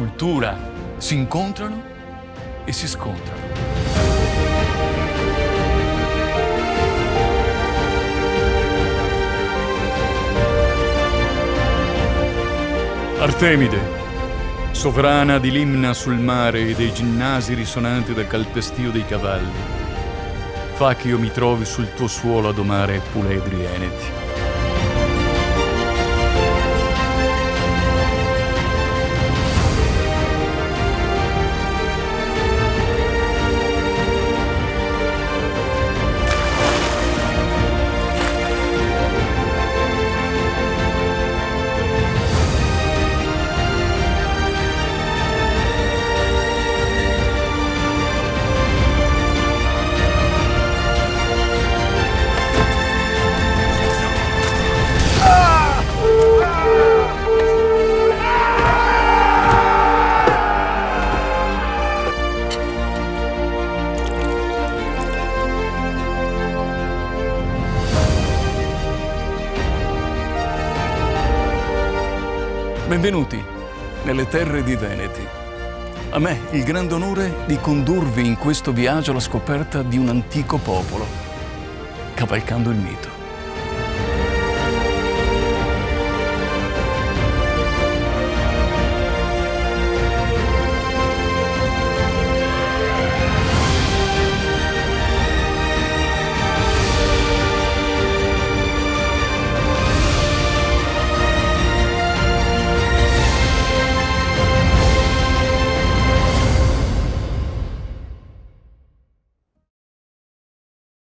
cultura si incontrano e si scontrano. Artemide, sovrana di Limna sul mare e dei ginnasi risonanti del calpestio dei cavalli, fa che io mi trovi sul tuo suolo a domare puledri eneti. Benvenuti nelle terre di Veneti. A me il grande onore di condurvi in questo viaggio alla scoperta di un antico popolo, cavalcando il mito.